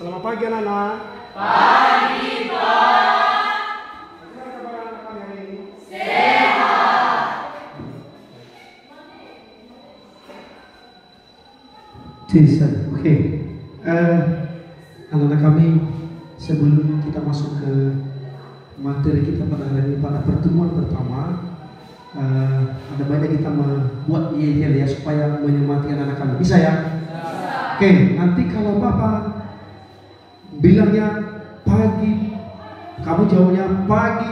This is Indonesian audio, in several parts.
Selamat pagi anak-anak. Pagi, Pak. Bagaimana kabar anak-anak hari ini? Sehat. Oke. Anak-anak kami, sebelum kita masuk ke materi kita pada hari ini, pada pertemuan pertama, ada banyak kita membuat yel ya supaya menyemangati anak-anak kami. Bisa ya? Oke, nanti kalau Bapak bilangnya pagi, kamu jawabnya pagi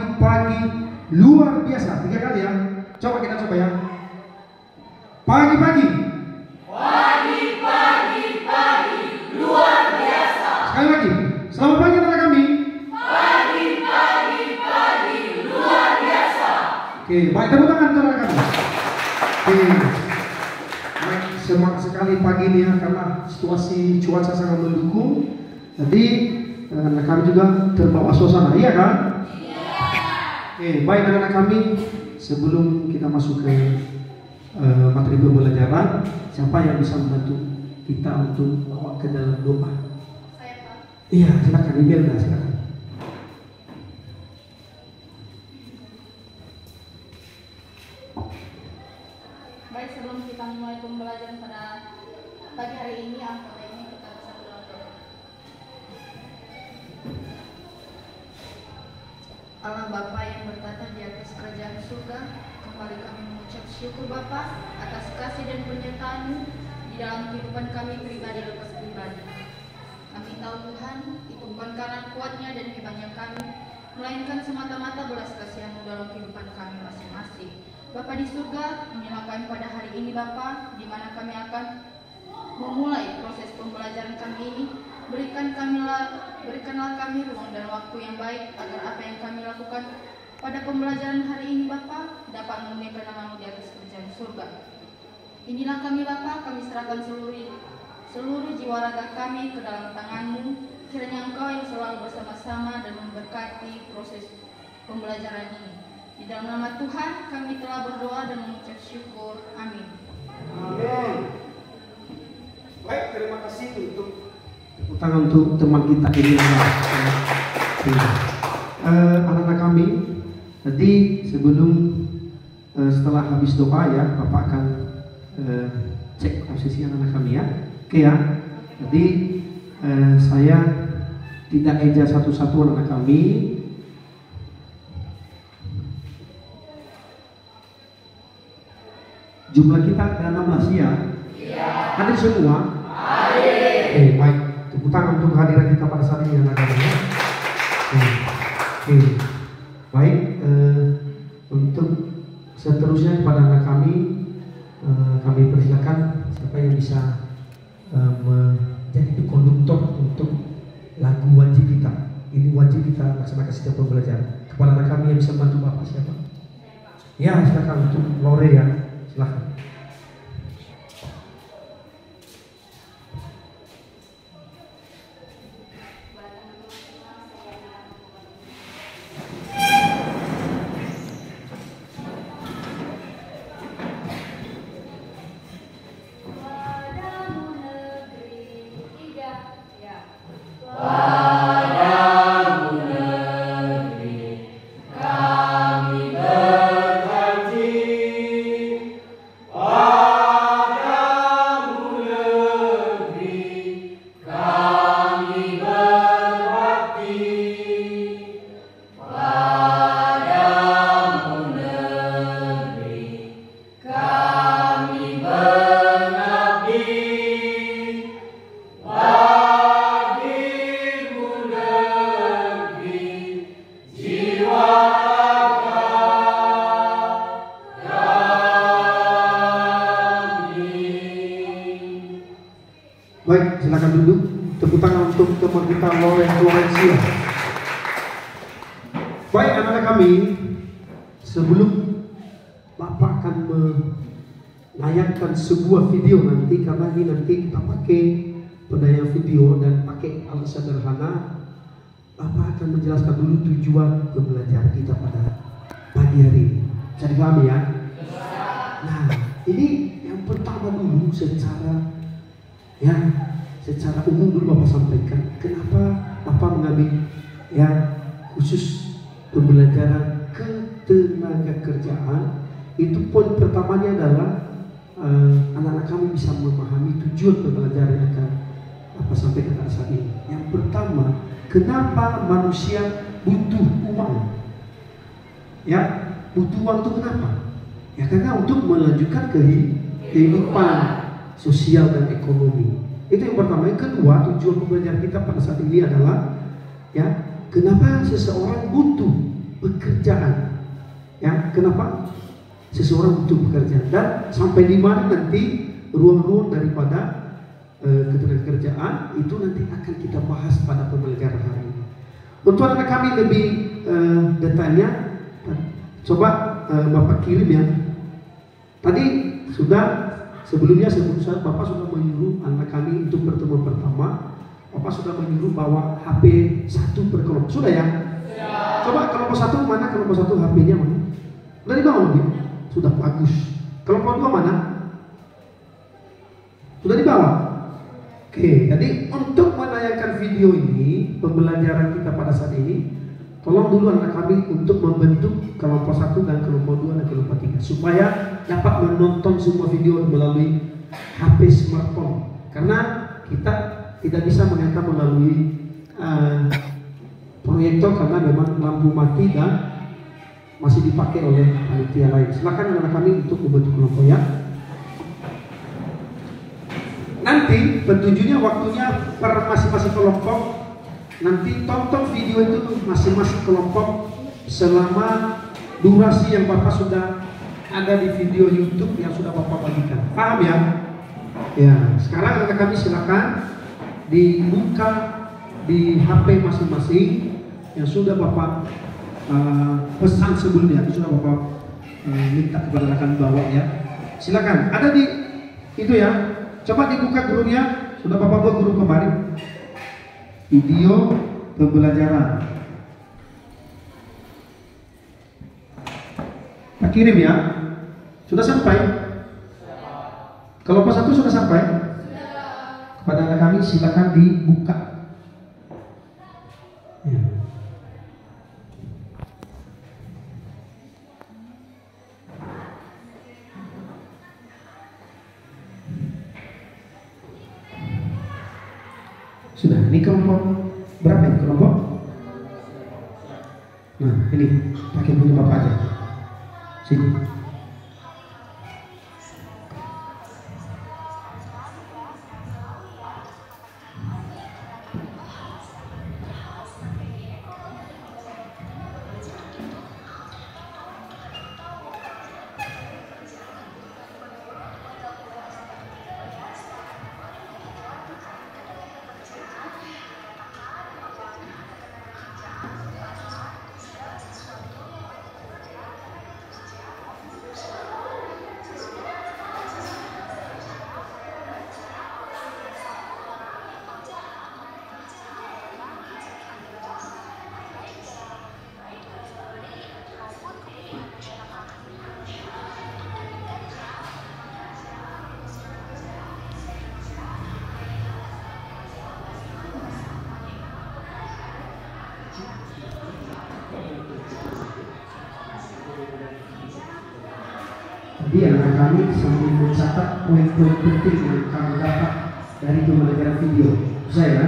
luar biasa 3 kali ya. Coba kita coba ya. Pagi luar biasa. Sekali lagi. Selamat pagi anak kami. Pagi luar biasa. Oke, baik, tepuk tangan anak kami. Oke. Baik, semangat sekali pagi ini ya, karena situasi cuaca sangat mendukung. Jadi anak kami juga terbawa suasana, iya kan? Iya. Oke, baik anak-anak kami, sebelum kita masuk ke materi pembelajaran, siapa yang bisa membantu kita untuk bawa ke dalam doa? Saya, Pak. Iya, silakan Imelda, silakan. Baik, sebelum kita mulai pembelajaran pada pagi hari ini, angkot ini kita bisa berdoa. Allah Bapa yang bertata di atas kerajaan surga, kembali kami mengucap syukur Bapa atas kasih dan penyertaan-Mu di dalam kehidupan kami pribadi lepas pribadi. Kami tahu Tuhan, itu bukan karena kuatnya dan hebatnya kami, melainkan semata-mata belas kasihan-Mu dalam kehidupan kami masing-masing. Bapa di surga, inilah kami pada hari ini Bapa, di mana kami akan memulai proses pembelajaran kami ini. Berikanlah kami ruang dan waktu yang baik agar apa yang kami lakukan pada pembelajaran hari ini Bapa dapat memuliakan nama-Mu di atas kerajaan surga. Inilah kami Bapa, kami serahkan seluruh jiwa raga kami ke dalam tangan-Mu. Kiranya Engkau yang selalu bersama-sama dan memberkati proses pembelajaran ini. Di dalam nama Tuhan kami telah berdoa dan mengucap syukur. Amin. Amin. Baik, terima kasih untuk tangan untuk teman kita ini. Anak-anak kami, tadi sebelum setelah habis doa ya, Bapak akan cek posisi anak-anak kami ya. Oke ya. Jadi saya tidak eja satu-satu anak kami. Jumlah kita ada 16 ya. Iya. Hadir semua? Hadir. Oke, baik. Tepuk tangan untuk kehadiran kita pada saat ini anak kami ya. Oke. Baik, untuk seterusnya kepada anak kami persilakan siapa yang bisa menjadi konduktor untuk lagu wajib kita. Ini wajib kita laksanakan setiap pembelajaran. Kepada anak kami yang bisa bantu Bapak siapa? Ya, silakan untuk Lore ya. Silakan. Baik, silakan duduk. Tepuk tangan untuk teman kita Lorencia. Baik anak-anak kami, sebelum Bapak akan menayangkan sebuah video nanti, karena ini nanti kita pakai penayang video dan pakai alat sederhana, Bapak akan menjelaskan dulu tujuan pembelajaran kita pada pagi hari ini. Bisa dipahami ya? Nah, ini yang pertama dulu secara secara umum dulu Bapak sampaikan kenapa Bapak mengambil yang khusus pembelajaran ketenaga kerjaan. Itu poin pertamanya adalah anak-anak kami bisa memahami tujuan pembelajaran yang akan Bapak sampaikan saat ini. Yang pertama, kenapa manusia butuh uang? Ya, butuh uang itu kenapa? Ya karena untuk melanjutkan kehidupan sosial dan ekonomi. Itu yang pertama. Yang kedua, tujuan pembelajaran kita pada saat ini adalah ya, kenapa seseorang butuh pekerjaan? Ya, kenapa seseorang butuh pekerjaan dan sampai di mana nanti ruang-ruang daripada ketenagakerjaan itu nanti akan kita bahas pada pembelajaran hari ini. Untuk anak kami lebih detailnya, coba Bapak kirim ya. Tadi sudah sebelumnya Bapak sudah menyuruh anak kami untuk pertemuan pertama. Bapak sudah menyuruh bawa HP 1 per kelompok. Sudah ya? Ya. Coba kelompok 1 mana? Kelompok 1 HP-nya mana? Sudah dibawa belum? Sudah, bagus. Kelompok 2 mana? Sudah dibawa? Oke, jadi untuk menayangkan video ini, pembelajaran kita pada saat ini, tolong dulu anak kami untuk membentuk kelompok 1 dan kelompok 2 dan kelompok 3 supaya dapat menonton semua video melalui HP smartphone. Karena kita tidak bisa menonton melalui proyektor karena memang lampu mati dan masih dipakai oleh panitia lain. Silakan anak kami untuk membentuk kelompok ya. Nanti petunjuknya waktunya per masing-masing kelompok. Nanti tonton video itu masing-masing kelompok selama durasi yang Bapak sudah ada di video YouTube yang sudah Bapak bagikan. Paham ya? Ya, sekarang anak kami silakan dibuka di HP masing-masing yang sudah Bapak pesan sebelumnya, itu sudah Bapak minta kepada anak kami bawa ya. Silakan. Ada di itu ya. Coba dibuka grupnya, sudah Bapak buat grup kemarin. Video pembelajaran. Pak kirim ya. Sudah sampai? Kelompok 1 sudah sampai? Kepada anak kami silakan dibuka. Ya. Sudah, ini kelompok berapa ya kelompok? Nah, ini pakai punya Bapak aja. Sini. Jadi anak kami sambil mencatat poin-poin penting yang kami dapat dari pembelajaran video. Bisa ya?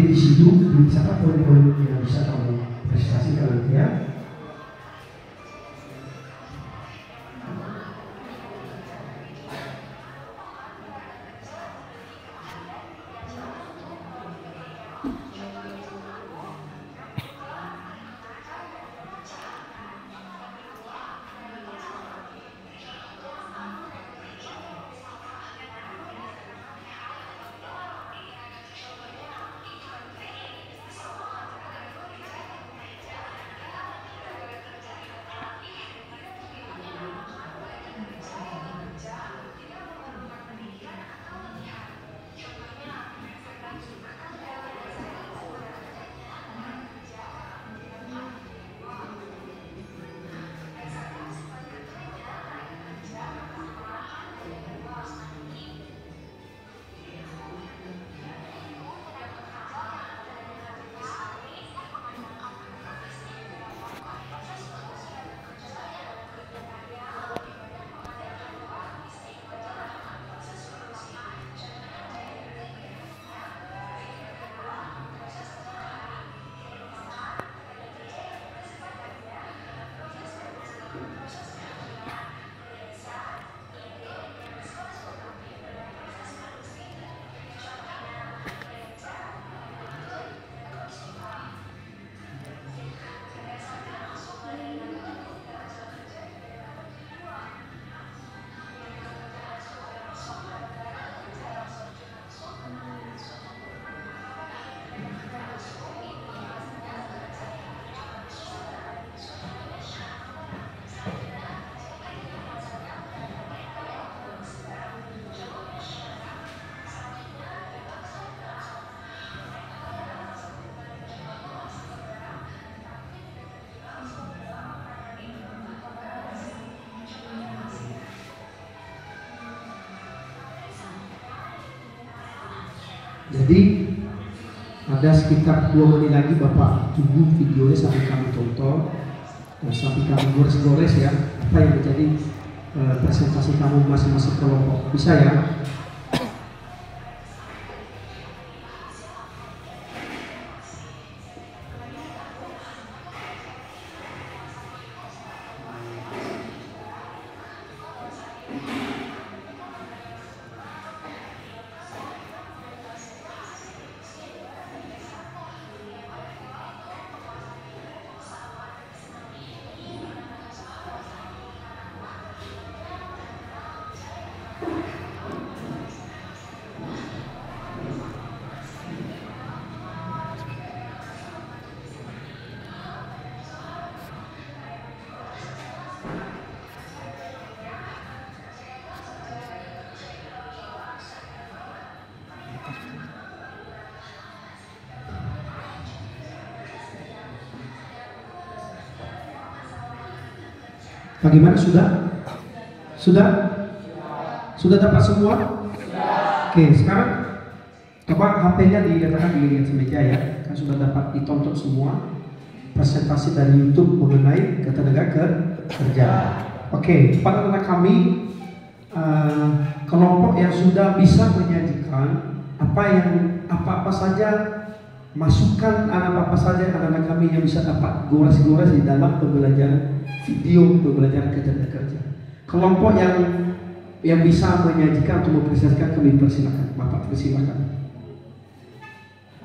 Jadi di situ dicatat poin-poin yang bisa kamu presentasikan nanti ya. Jadi ada sekitar 2 menit lagi Bapak tunggu videonya sampai kami tonton dan sampai kami gores-gores ya apa yang menjadi presentasi kamu masing-masing kelompok. Bisa ya? Bagaimana, sudah? Sudah? Sudah dapat semua? Oke, sekarang coba HP-nya diletakkan di atas meja ya. Kan sudah dapat ditonton semua presentasi dari YouTube mengenai ketenaga kerjaan. Oke, pada anak kami kelompok yang sudah bisa menyajikan apa saja masukan apa saja anak-anak kami yang bisa dapat gores-gores di dalam pembelajaran video pembelajaran ketenaga kerja. Kelompok yang bisa menyajikan atau mempresentasikan kami persilakan. Bapak persilakan.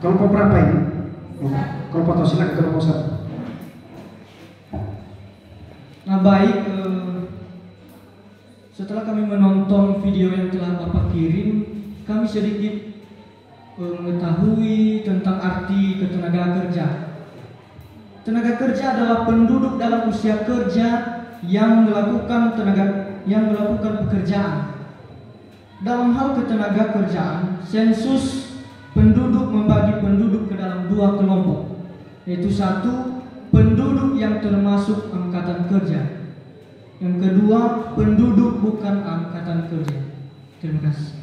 Kelompok berapa ini? Kelompok atau silakan kelompok 1. Nah baik, setelah kami menonton video yang telah Bapak kirim, kami sedikit mengetahui tentang arti ketenaga kerja. Tenaga kerja adalah penduduk dalam usia kerja yang melakukan pekerjaan. Dalam hal ketenaga kerjaan, sensus penduduk membagi penduduk ke dalam 2 kelompok, yaitu 1, penduduk yang termasuk angkatan kerja. Yang kedua, penduduk bukan angkatan kerja. Terima kasih.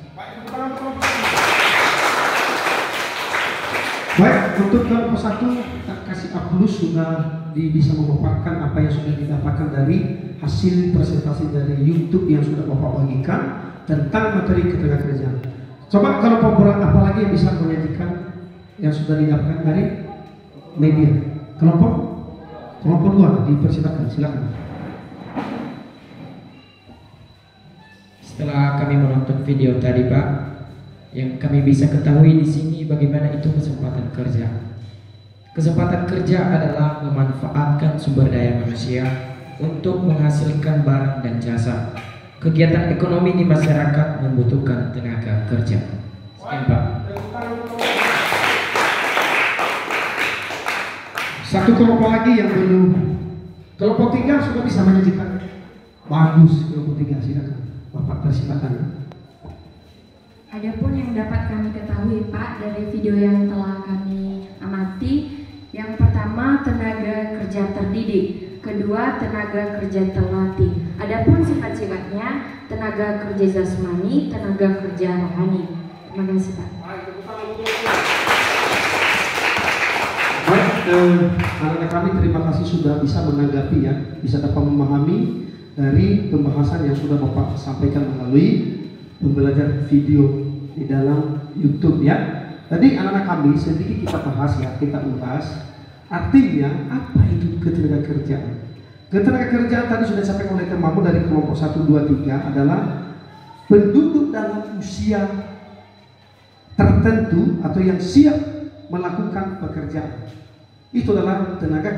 Baik, untuk kelompok 1 kita kasih aplaus sudah bisa memaparkan apa yang sudah didapatkan dari hasil presentasi dari YouTube yang sudah Bapak bagikan tentang materi ketenaga kerjaan. Coba kelompok berat apa lagi yang bisa menyajikan yang sudah didapatkan dari media. Kelompok 2 dipersilakan, silakan. Setelah kami menonton video tadi, Pak, yang kami bisa ketahui di sini bagaimana itu kesempatan kerja. Kesempatan kerja adalah memanfaatkan sumber daya manusia untuk menghasilkan barang dan jasa. Kegiatan ekonomi di masyarakat membutuhkan tenaga kerja. Sekian, Pak. Satu kelompok lagi yang belum. Kelompok 3 sudah bisa menyajikan. Bagus, kelompok 3, silakan. Bapak persilakan. Adapun yang dapat kami ketahui, Pak, dari video yang telah kami amati, yang pertama tenaga kerja terdidik, kedua tenaga kerja terlatih. Adapun sifat-sifatnya tenaga kerja jasmani, tenaga kerja rohani. Terima kasih, Pak. Baik, anak-anak kami terima kasih sudah bisa menanggapi ya, bisa dapat memahami dari pembahasan yang sudah Bapak sampaikan melalui pembelajaran video di dalam YouTube ya. Tadi anak-anak kami sedikit kita bahas ya, kita ulas artinya apa itu ketenaga kerjaan. Ketenaga kerjaan tadi sudah disampaikan oleh temamu dari kelompok 1, 2, 3 adalah penduduk dalam usia tertentu atau yang siap melakukan pekerjaan. Itu adalah tenaga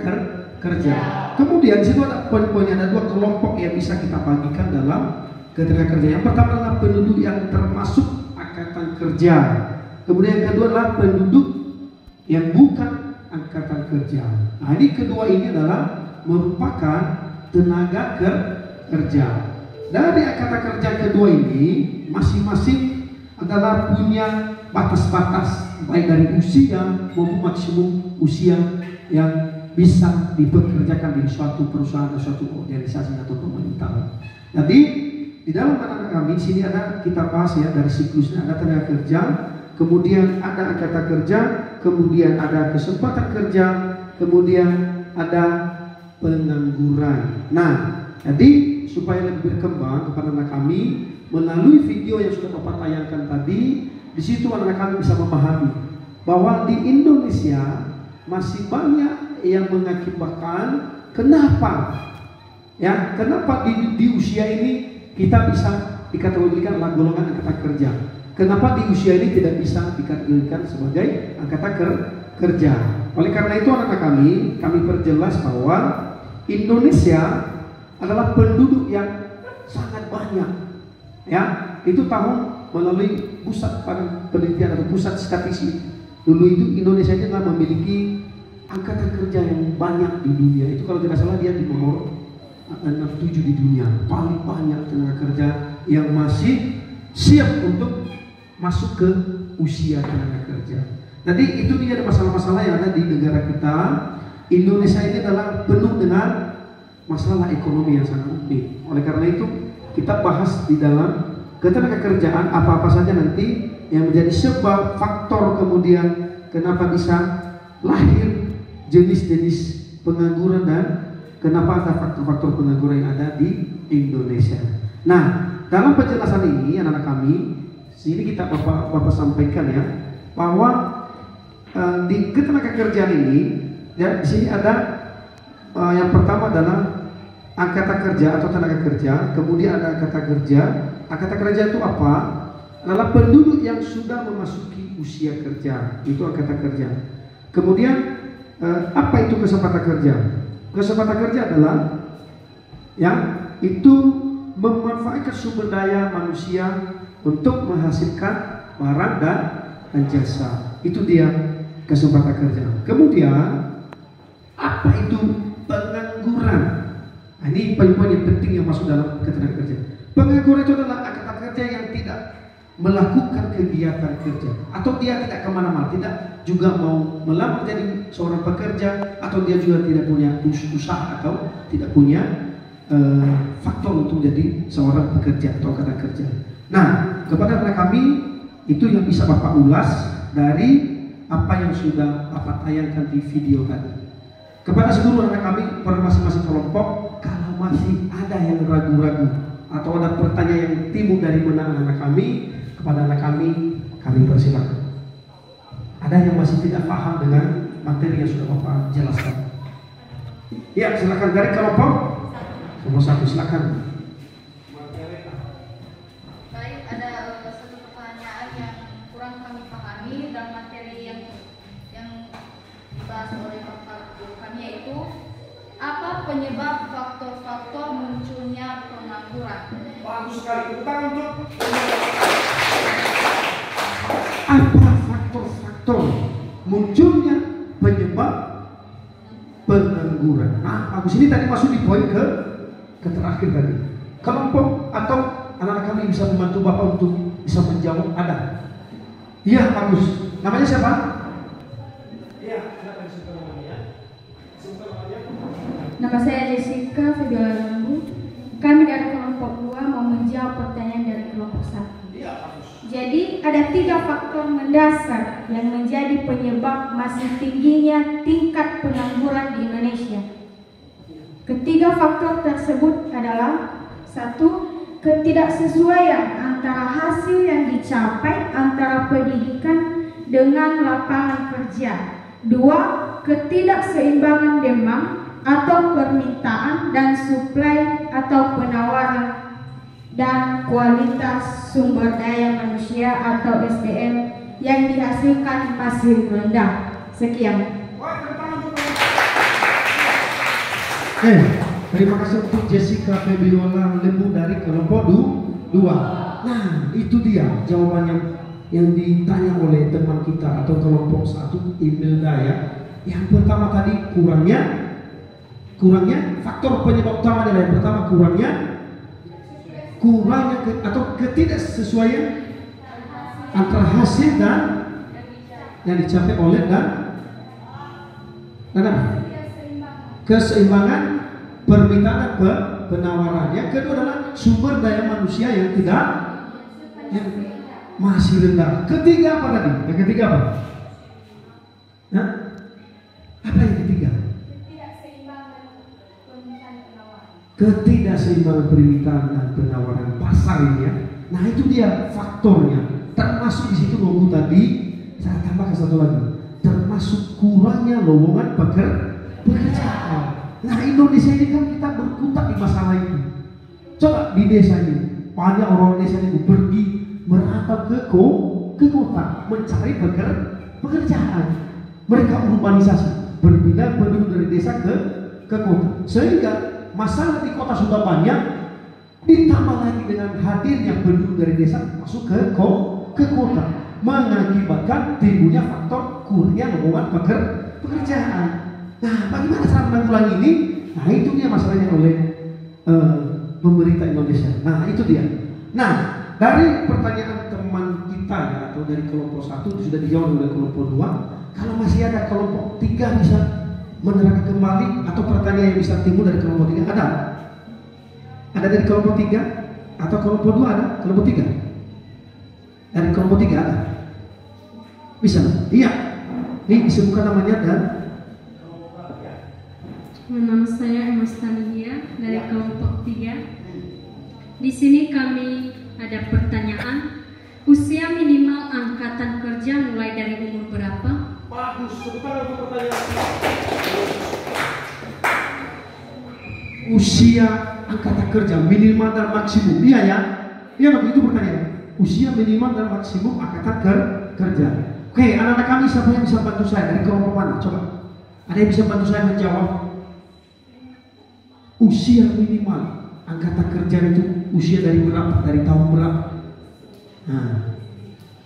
kerja. Kemudian di situ ada poin-poinnya, ada 2 kelompok yang bisa kita bagikan dalam ketenaga kerja. Yang pertama adalah penduduk yang termasuk angkatan kerja. Kemudian yang kedua adalah penduduk yang bukan angkatan kerja. Nah, ini kedua ini adalah merupakan tenaga kerja. Dari angkatan kerja kedua ini masing-masing adalah punya batas-batas baik dari usia maupun maksimum usia yang bisa dipekerjakan di suatu perusahaan atau suatu organisasi atau pemerintahan. Jadi di dalam anak-anak kami sini ada kita bahas ya dari siklusnya, ada tenaga kerja, kemudian ada angkatan kerja, kemudian ada kesempatan kerja, kemudian ada pengangguran. Nah, jadi supaya lebih berkembang kepada anak kami melalui video yang sudah Bapak tayangkan tadi, di situ anak kami bisa memahami bahwa di Indonesia masih banyak yang mengakibatkan kenapa di usia ini kita bisa dikategorikan adalah golongan angkatan kerja. Kenapa di usia ini tidak bisa dikategorikan sebagai angkatan kerja? Oleh karena itu anak-anak kami perjelas bahwa Indonesia adalah penduduk yang sangat banyak. Ya, itu tahun melalui pusat penelitian atau pusat statistik. Dulu itu Indonesia itu telah memiliki angkatan kerja yang banyak di dunia. Itu kalau tidak salah dia di nomor 67 di dunia. Paling banyak tenaga kerja yang masih siap untuk masuk ke usia tenaga kerja. Jadi itu dia ada masalah-masalah yang ada di negara kita. Indonesia ini adalah penuh dengan masalah ekonomi yang sangat rumit. Oleh karena itu kita bahas di dalam ketenaga kerjaan apa-apa saja nanti yang menjadi sebab faktor kemudian kenapa bisa lahir jenis-jenis pengangguran dan kenapa ada faktor-faktor pengangguran yang ada di Indonesia. Nah, dalam penjelasan ini anak-anak kami, sini kita Bapak sampaikan ya, bahwa di ketenaga kerjaan ini, ya di sini ada yang pertama adalah angkatan kerja atau tenaga kerja, kemudian ada angkatan kerja. Angkatan kerja itu apa? Adalah penduduk yang sudah memasuki usia kerja, itu angkatan kerja. Kemudian apa itu kesempatan kerja? Kesempatan kerja adalah yang itu memanfaatkan sumber daya manusia untuk menghasilkan barang dan jasa. Itu dia kesempatan kerja. Kemudian apa itu pengangguran? Nah, ini poin-poin yang penting yang masuk dalam ketenaga kerja. Pengangguran itu adalah angkatan kerja yang tidak melakukan kegiatan kerja atau dia tidak kemana-mana, tidak juga mau melamar jadi seorang pekerja, atau dia juga tidak punya usaha atau tidak punya faktor untuk jadi seorang pekerja atau angkatan kerja. Nah, kepada anak kami itu yang bisa Bapak ulas dari apa yang sudah Bapak tayangkan di video tadi. Kepada seluruh anak kami pada masing-masing kelompok, kalau masih ada yang ragu-ragu atau ada pertanyaan yang timbul dari mana anak kami, kepada anak kami persilakan. Ada yang masih tidak paham dengan materi yang sudah Bapak jelaskan? Ya, silakan dari kelompok nomor 1, silakan. Baik, ada satu pertanyaan yang kurang kami pahami dalam materi yang dibahas oleh Bapak Guru kami, yaitu apa penyebab faktor-faktor munculnya pengangguran? Bagus sekali, tentang untuk apa faktor-faktor munculnya penyebab pengangguran. Nah, bagus, ini tadi masuk di poin ke terakhir tadi. Kelompok atau anak-anak kami bisa membantu Bapak untuk bisa menjawab, ada? Iya, bagus. Namanya siapa? Iya, silakan sebutkan namanya. Sebutkan namanya. Nama saya Jessica Febiola Lambu. Kami dari kelompok 2 mau menjawab pertanyaan dari kelompok 1. Iya, bagus. Jadi ada 3 faktor mendasar yang menjadi penyebab masih tingginya tingkat pengangguran di Indonesia. Ketiga faktor tersebut adalah: 1. Ketidaksesuaian antara hasil yang dicapai antara pendidikan dengan lapangan kerja. 2. Ketidakseimbangan demand atau permintaan dan suplai atau penawaran, dan kualitas sumber daya manusia atau SDM yang dihasilkan masih rendah. Sekian. Terima kasih untuk Jessica Febiola Lembu dari kelompok 2. Nah, itu dia jawabannya yang ditanya oleh teman kita atau kelompok 1, Imelda ya. Yang pertama tadi kurangnya faktor penyebab utama adalah yang pertama kurangnya atau ketidaksesuaian antara hasil dan yang dicapai oleh dan keseimbangan permintaan dan penawaran. Yang kedua adalah sumber daya manusia yang masih rendah. Ketiga apa tadi? Yang ketiga apa? Hah? Apa yang ketiga? Ketidakseimbangan permintaan dan penawaran pasar ini ya. Nah, itu dia faktornya. Termasuk di situ Nunggu tadi, saya tambahkan satu lagi. Termasuk kurangnya lowongan pekerjaan. Nah, Indonesia ini kan kita berkutat di masalah itu. Coba di desa ini, banyak orang desa ini pergi merantau ke kota mencari pekerjaan. Mereka urbanisasi, berpindah penduduk dari desa ke kota. Sehingga masalah di kota sudah banyak, ditambah lagi dengan hadirnya penduduk dari desa masuk ke kota, mengakibatkan timbulnya faktor kurangnya lowongan pekerjaan. Nah, bagaimana cara menanggulangi ini? Nah, itu dia masalahnya oleh pemerintah Indonesia. Nah, itu dia. Nah, dari pertanyaan teman kita ya, atau dari kelompok 1 sudah dijawab oleh kelompok 2. Kalau masih ada kelompok 3 bisa menerangkan kembali, atau pertanyaan yang bisa timbul dari kelompok 3 ada? Ada dari kelompok 3 atau kelompok 2 ada? Kelompok 3? Dari kelompok 3 ada? Bisa? Iya. Ini disebutkan namanya dan nama saya Emas Tania dari kelompok 3. Di sini kami ada pertanyaan, usia minimal angkatan kerja mulai dari umur berapa? Bagus, sebentar untuk pertanyaan. Usia angkatan kerja minimal dan maksimum, iya ya? Iya, begitu pertanyaan. Usia minimal dan maksimum angkatan kerja. Oke, anak-anak kami siapa yang bisa bantu saya dari kelompok mana? Coba. Ada yang bisa bantu saya menjawab? Usia minimal angkatan kerja itu usia dari berapa? Dari tahun berapa? Nah,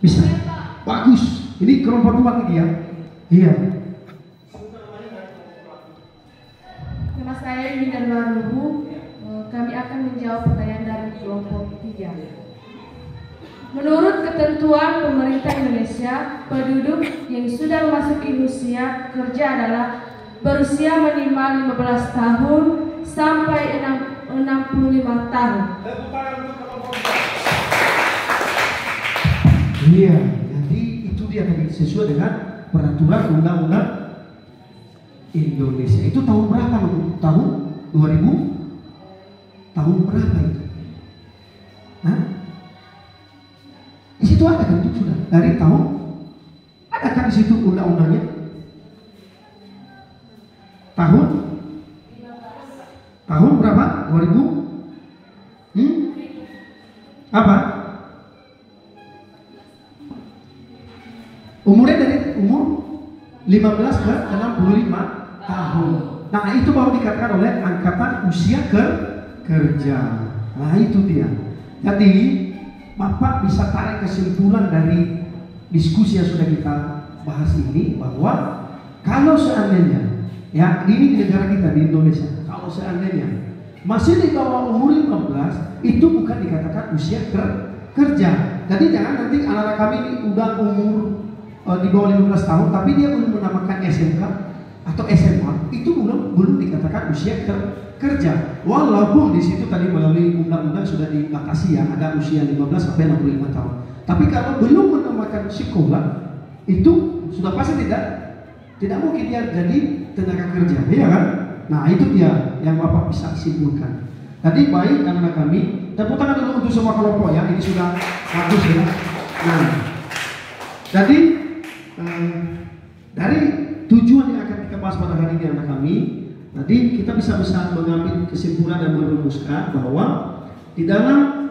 bisa? Bagus. Ini kelompok 2 lagi ya? Iya. Nama saya Minda Lubu. Kami akan menjawab pertanyaan dari kelompok 3. Menurut ketentuan pemerintah Indonesia, penduduk yang sudah memasuki usia kerja adalah berusia minimal 15 tahun sampai 65 tahun. Iya, jadi itu dia tadi sesuai dengan peraturan undang-undang Indonesia. Itu tahun berapa? Tahun 2000? Tahun berapa itu? Hah? Di situ ada kan itu sudah dari tahun Adakah di situ undang-undangnya? Tahun berapa? 2000? Apa? Umurnya dari umur 15 ke 65 tahun. Nah, itu baru dikatakan oleh angkatan usia kerja. Nah, itu dia. Jadi, Bapak bisa tarik kesimpulan dari diskusi yang sudah kita bahas ini, bahwa kalau seandainya, ya ini di negara kita di Indonesia, kalau seandainya masih di bawah umur 15, itu bukan dikatakan usia kerja. Jadi jangan nanti anak-anak kami ini udah umur di bawah 15 tahun, tapi dia belum menamakan SMK atau SMA, itu belum dikatakan usia kerja. Walaupun di situ tadi melalui undang-undang sudah dibatasi ya, ada usia 15 sampai 65 tahun. Tapi kalau belum menamakan sekolah, itu sudah pasti tidak mungkin dia jadi tenaga kerja, ya kan? Nah, itu dia yang Bapak bisa simpulkan. Tadi baik anak-anak kami, tepuk tangan dulu untuk semua kelompok ya, ini sudah bagus ya. Nah, jadi dari tujuan yang akan kita bahas pada hari ini anak kami, tadi kita bisa mengambil kesimpulan dan merumuskan bahwa di dalam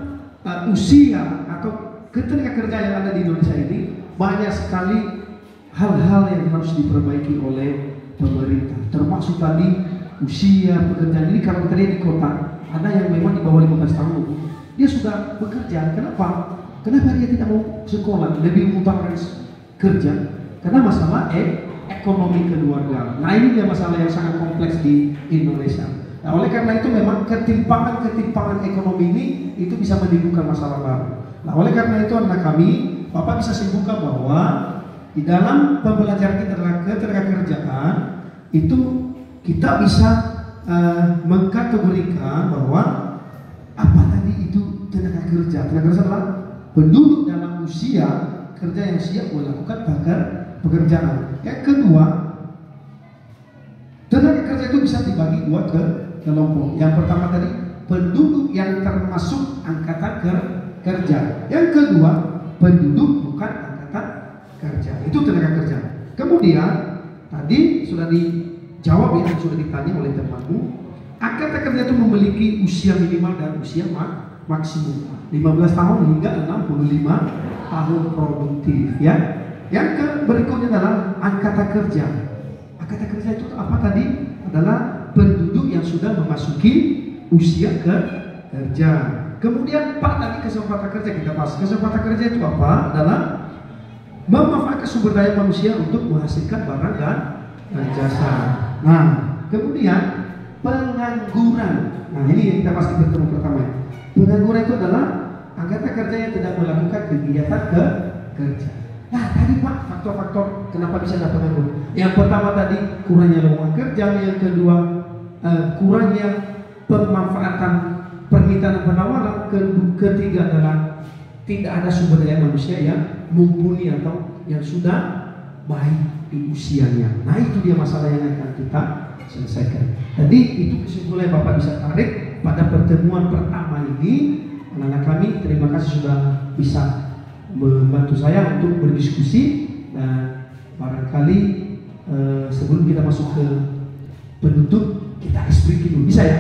usia atau ketenaga kerja yang ada di Indonesia ini banyak sekali hal-hal yang harus diperbaiki oleh pemerintah, termasuk tadi usia pekerjaan. Ini kalau kita lihat di kota, ada yang memang di bawah 15 tahun dia sudah bekerja. Kenapa dia tidak mau sekolah, lebih mengutamakan kerja? Karena masalah ekonomi keluarga. Nah, ini dia masalah yang sangat kompleks di Indonesia. Nah, oleh karena itu memang ketimpangan ekonomi ini itu bisa menimbulkan masalah baru. Nah, oleh karena itu anak kami, Bapak bisa simpulkan bahwa di dalam pembelajaran kita tentang ketenagakerjaan itu kita bisa mengkategorikan bahwa apa tadi itu tenaga kerja. Tenaga kerja adalah penduduk dalam usia kerja yang siap melakukan pekerjaan. Yang kedua, tenaga kerja itu bisa dibagi dua kelompok. Yang pertama tadi penduduk yang termasuk angkatan kerja. Yang kedua, penduduk bukan angkatan kerja. Itu tenaga kerja. Kemudian tadi sudah dijawab ya, sudah ditanya oleh temanmu. Angkatan kerja itu memiliki usia minimal dan usia maksimum 15 tahun hingga 65 tahun produktif ya. Yang berikutnya adalah angkatan kerja. Angkatan kerja itu apa tadi? Adalah penduduk yang sudah memasuki usia kerja. Kemudian Pak tadi kesempatan kerja kita bahas. Kesempatan kerja itu apa? Adalah memanfaatkan sumber daya manusia untuk menghasilkan barang dan jasa. Nah, kemudian pengangguran. Nah, ini yang kita pasti bertemu pertama. Pengangguran itu adalah angkatan kerja yang tidak melakukan kegiatan kerja. Nah, tadi Pak, faktor-faktor kenapa bisa ada pengangguran. Yang pertama tadi kurangnya lowongan kerja, yang kedua kurangnya pemanfaatan permintaan dan penawaran, ketiga adalah tidak ada sumber daya manusia yang mumpuni atau yang sudah baik di usianya. Nah, itu dia masalah yang akan kita selesaikan. Jadi itu kesimpulan yang Bapak bisa tarik pada pertemuan pertama ini. Anak-anak kami, terima kasih sudah bisa membantu saya untuk berdiskusi, dan barangkali sebelum kita masuk ke penutup kita explain dulu, bisa ya?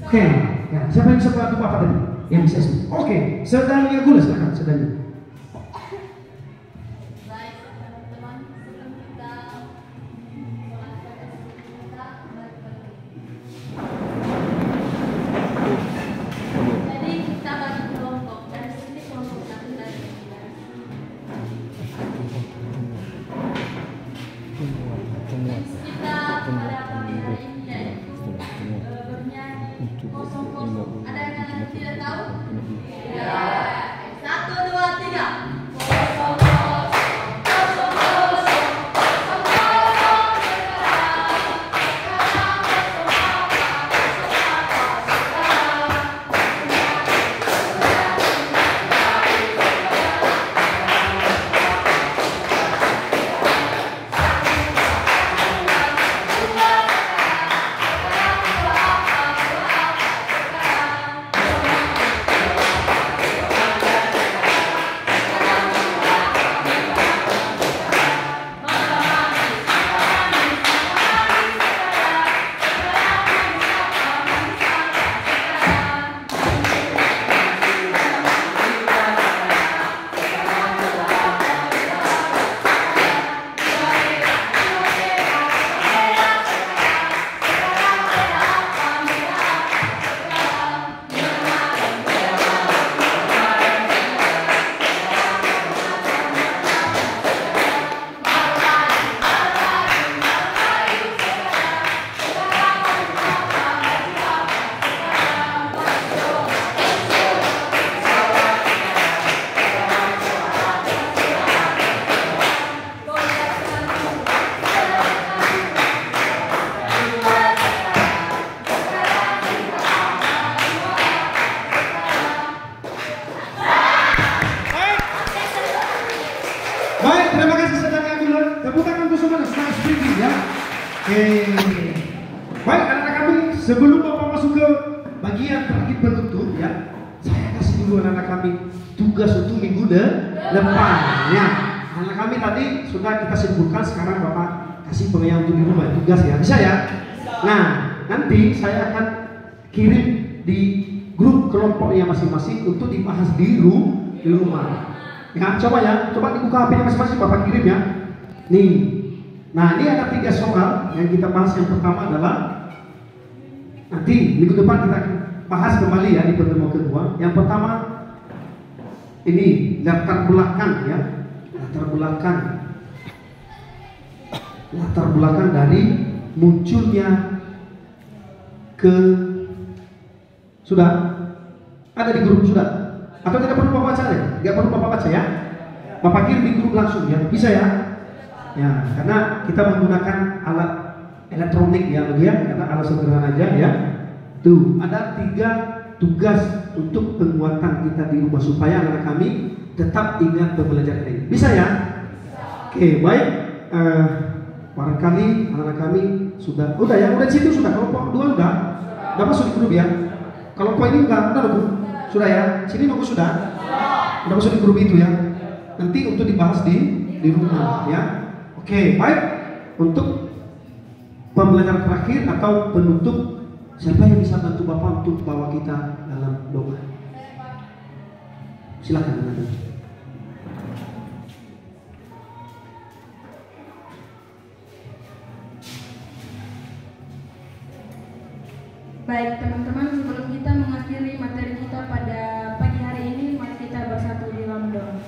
Oke. Ya, siapa yang bisa bantu Bapak tadi? Yang bisa explain? Oke, sedangnya gula silakan sedangnya. Baik, teman-teman, sebelum kita jadi kita bagi kelompok. Dari sini kelompok 1 dan 9. Kita pada pagi hari ini yaitu bernyanyi kosong-kosong. Ada yang tidak tahu? Ya. 1, 2, 3. Baik, terima kasih saudara dulu. Tepuk tangan untuk semua senang speaking ya. Oke. Baik, anak-anak kami, sebelum Bapak masuk ke bagian terakhir penutup ya, saya kasih dulu anak-anak kami tugas untuk minggu depan ya. Anak kami tadi sudah kita simpulkan, sekarang Bapak kasih pengajaran untuk di rumah tugas ya. Bisa ya? Nah, nanti saya akan kirim di grup kelompoknya masing-masing untuk dibahas di rumah. Ya, coba dibuka HP-nya masing-masing, Bapak kirim ya. Nih. Nah, ini ada 3 soal yang kita bahas. Yang pertama adalah nanti minggu depan kita bahas kembali ya di pertemuan kedua. Yang pertama ini latar belakang ya. Latar belakang dari munculnya sudah ada di grup sudah? Atau tidak perlu Bapak baca ya? Tidak perlu Bapak baca ya? Bapak kirim di grup langsung ya? Bisa ya? Ya, karena kita menggunakan alat elektronik ya, karena alat sederhana aja ya. Tuh, ada 3 tugas untuk penguatan kita di rumah supaya anak kami tetap ingat pembelajaran ini. Bisa ya? Oke, baik. Barangkali anak kami udah ya, udah di situ sudah. Kelompok 2 udah. Udah masuk di grup ya. Kelompok ini udah Bu. Sudah ya. Sini nunggu sudah. Udah masuk di grup itu ya. Nanti untuk dibahas di rumah ya. Oke, baik. Untuk pembelajaran terakhir atau penutup, siapa yang bisa bantu Bapak untuk bawa kita dalam doa? Silakan. Baik teman-teman, sebelum kita mengakhiri materi kita pada pagi hari ini, mari kita bersatu di dalam doa.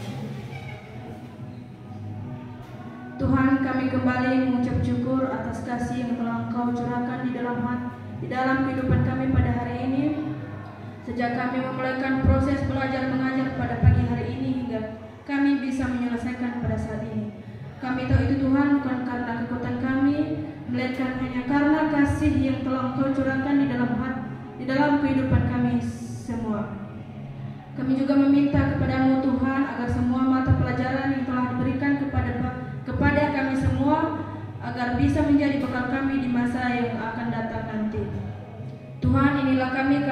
Tuhan, kami kembali mengucap syukur atas kasih yang telah Engkau curahkan di dalam kehidupan kami pada hari ini. Sejak kami memulaikan proses belajar mengajar pada pagi hari ini hingga kami bisa menyelesaikan pada saat ini. Kami tahu itu Tuhan bukan karena kekuatan kami, melainkan hanya karena kasih yang telah Engkau curahkan di dalam kehidupan kami semua. Kami juga meminta kepadamu Tuhan agar semua mata pelajaran yang telah diberikan kepada kami semua agar bisa menjadi bekal kami di masa yang akan datang nanti. Tuhan, inilah kami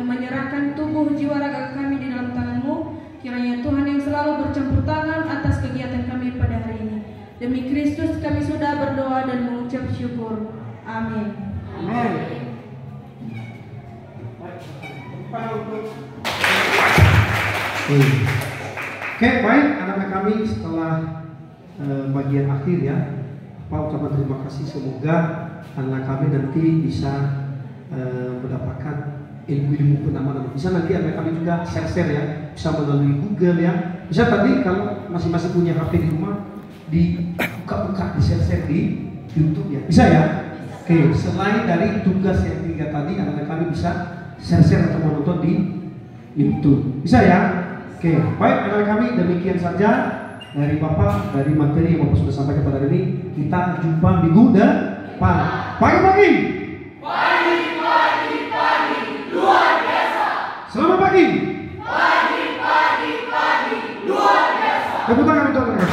menyerahkan tubuh jiwa raga kami di dalam tangan-Mu. Kiranya Tuhan yang selalu bercampur tangan atas kegiatan kami pada hari ini. Demi Kristus kami sudah berdoa dan mengucap syukur. Amin. Amin. Oke, baik anak-anak kami, setelah bagian akhir ya, Pak ucapan terima kasih. Semoga anak kami nanti bisa mendapatkan ilmu-ilmu penamanan. Bisa nanti anak kami juga share-share ya, bisa melalui Google ya. Bisa tadi kalau masing-masing punya HP di rumah, dibuka-buka, di share-share di YouTube ya. Bisa ya? Oke, selain dari tugas yang 3 tadi, anak-anak kami bisa share-share atau menonton di YouTube. Bisa ya? Oke, baik anak-anak kami, demikian saja dari Bapak, dari materi yang Bapak sudah sampaikan pada hari ini. Kita jumpa minggu depan. Pagi-pagi. Luar biasa. Selamat pagi. Pagi, luar biasa. Tepuk tangan untuk anak-anak.